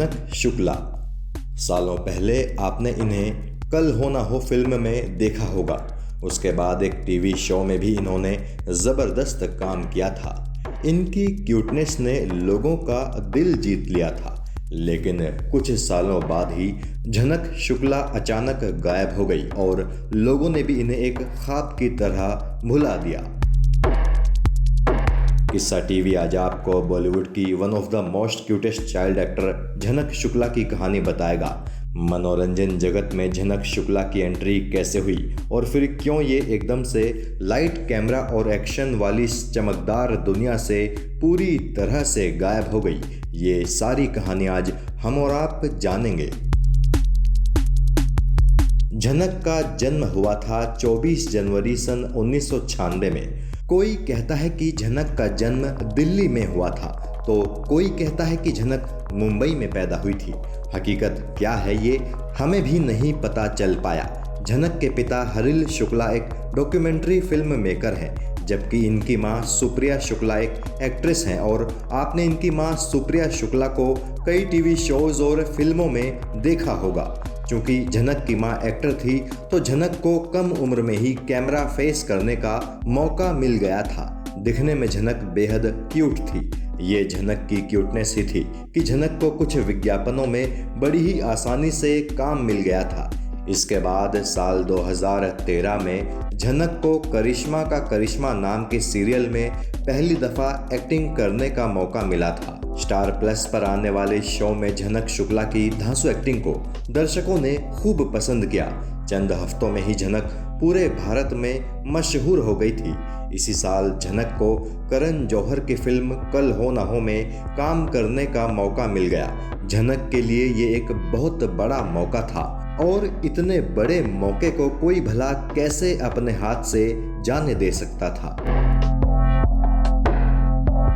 झनक शुक्ला। सालों पहले आपने इन्हें कल हो ना हो फिल्म में देखा होगा। उसके बाद एक टीवी शो में भी इन्होंने ज़बरदस्त काम किया था। इनकी क्यूटनेस ने लोगों का दिल जीत लिया था। लेकिन कुछ सालों बाद ही झनक शुक्ला अचानक गायब हो गई और लोगों ने भी इन्हें एक ख्वाब की तरह भुला दिया। किस्सा टीवी आज आपको बॉलीवुड की one of the most cutest child actor झनक शुक्ला की कहानी बताएगा। मनोरंजन जगत में झनक शुक्ला की एंट्री कैसे हुई और फिर क्यों ये एकदम से लाइट कैमरा और एक्शन वाली चमकदार दुनिया से पूरी तरह से गायब हो गई, ये सारी कहानी आज हम और आप जानेंगे। झनक का जन्म हुआ था 24 जनवरी सन 1996 में। कोई कहता है कि झनक का जन्म दिल्ली में हुआ था, तो कोई कहता है कि झनक मुंबई में पैदा हुई थी। हकीकत क्या है ये हमें भी नहीं पता चल पाया। झनक के पिता हरिल शुक्ला एक डॉक्यूमेंट्री फिल्म मेकर हैं, जबकि इनकी मां सुप्रिया शुक्ला एक एक्ट्रेस हैं और आपने इनकी मां सुप्रिया शुक्ला को कई टीवी शोज और फिल्मों में देखा होगा। क्योंकि झनक की मां एक्टर थी तो झनक को कम उम्र में ही कैमरा फेस करने का मौका मिल गया था। दिखने में झनक बेहद क्यूट थी। ये झनक की क्यूटनेस ही थी कि झनक को कुछ विज्ञापनों में बड़ी ही आसानी से काम मिल गया था। इसके बाद साल 2013 में झनक को करिश्मा का करिश्मा नाम के सीरियल में पहली दफ़ा एक्टिंग करने का मौका मिला था। स्टार प्लस पर आने वाले शो में झनक शुक्ला की धांसू एक्टिंग को दर्शकों ने खूब पसंद किया। चंद हफ्तों में ही झनक पूरे भारत में मशहूर हो गई थी। इसी साल झनक को करण जौहर की फिल्म कल हो ना हो में काम करने का मौका मिल गया। झनक के लिए ये एक बहुत बड़ा मौका था और इतने बड़े मौके को कोई भला कैसे अपने हाथ से जाने दे सकता था।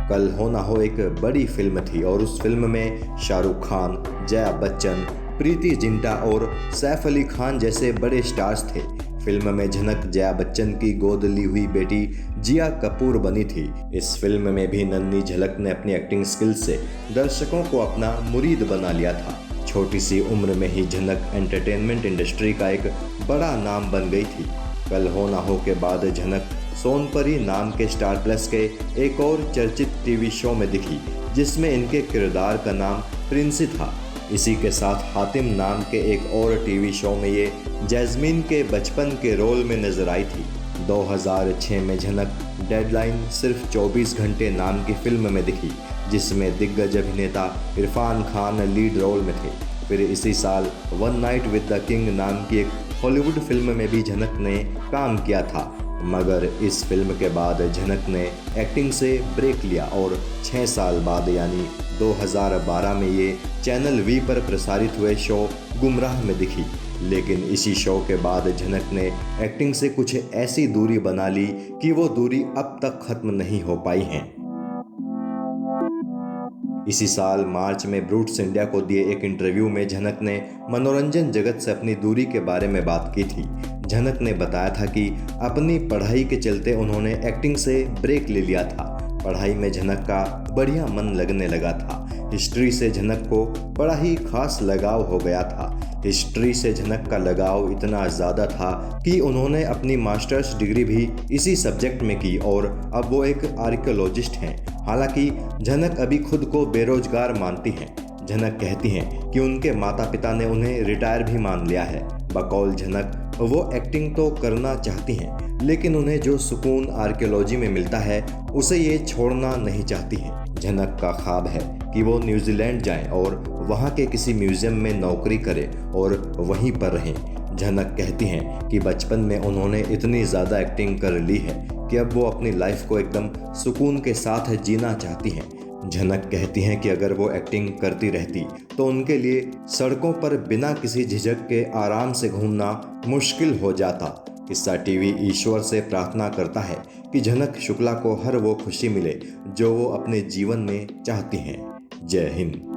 कल हो ना हो एक बड़ी फिल्म थी और उस फिल्म में शाहरुख खान, जया बच्चन, प्रीति जिंटा और सैफ अली खान जैसे बड़े स्टार्स थे। फिल्म में झनक जया बच्चन की गोद ली हुई बेटी जिया कपूर बनी थी। इस फिल्म में भी नन्ही झलक ने अपनी एक्टिंग स्किल से दर्शकों को अपना मुरीद बना लिया था। छोटी सी उम्र में ही झनक एंटरटेनमेंट इंडस्ट्री का एक बड़ा नाम बन गई थी। कल हो ना हो के बाद झनक सोनपरी नाम के स्टार प्लस के एक और चर्चित टीवी शो में दिखी, जिसमें इनके किरदार का नाम प्रिंसी था। इसी के साथ हातिम नाम के एक और टीवी शो में ये जैस्मीन के बचपन के रोल में नजर आई थी। 2006 में झनक डेडलाइन सिर्फ 24 घंटे नाम की फिल्म में दिखी, जिसमें दिग्गज अभिनेता इरफान खान लीड रोल में थे। फिर इसी साल one night with the king नाम की एक हॉलीवुड फिल्म में भी झनक ने काम किया था, मगर इस फिल्म के बाद झनक ने एक्टिंग से ब्रेक लिया और 6 साल बाद यानी 2012 में ये चैनल वी पर प्रसारित हुए शो गुमराह में दिखी। लेकिन इसी शो के बाद झनक ने एक्टिंग से कुछ ऐसी दूरी बना ली कि वो दूरी अब तक खत्म नहीं हो पाई है। इसी साल मार्च में ब्रूट्स इंडिया को दिए एक इंटरव्यू में झनक ने मनोरंजन जगत से अपनी दूरी के बारे में बात की थी। झनक ने बताया था कि अपनी पढ़ाई के चलते उन्होंने एक्टिंग से ब्रेक ले लिया था। पढ़ाई में झनक का बढ़िया मन लगने लगा था। हिस्ट्री से झनक को बड़ा ही खास लगाव हो गया था। हिस्ट्री से झनक का लगाव इतना ज़्यादा था कि उन्होंने अपनी मास्टर्स डिग्री भी इसी सब्जेक्ट में की और अब वो एक आर्कियोलॉजिस्ट हैं। हालांकि झनक अभी खुद को बेरोजगार मानती हैं। झनक कहती हैं कि उनके माता पिता ने उन्हें रिटायर भी मान लिया है। बकौल झनक वो एक्टिंग तो करना चाहती हैं, लेकिन उन्हें जो सुकून आर्कियोलॉजी में मिलता है उसे ये छोड़ना नहीं चाहती हैं। झनक का ख्वाब है कि वो न्यूजीलैंड जाएं और वहाँ के किसी म्यूज़ियम में नौकरी करें और वहीं पर रहें। झनक कहती हैं कि बचपन में उन्होंने इतनी ज़्यादा एक्टिंग कर ली है कि अब वो अपनी लाइफ को एकदम सुकून के साथ जीना चाहती हैं। झनक कहती हैं कि अगर वो एक्टिंग करती रहती तो उनके लिए सड़कों पर बिना किसी झिझक के आराम से घूमना मुश्किल हो जाता। किस्सा टीवी ईश्वर से प्रार्थना करता है कि झनक शुक्ला को हर वो खुशी मिले जो वो अपने जीवन में चाहती हैं। जय हिंद।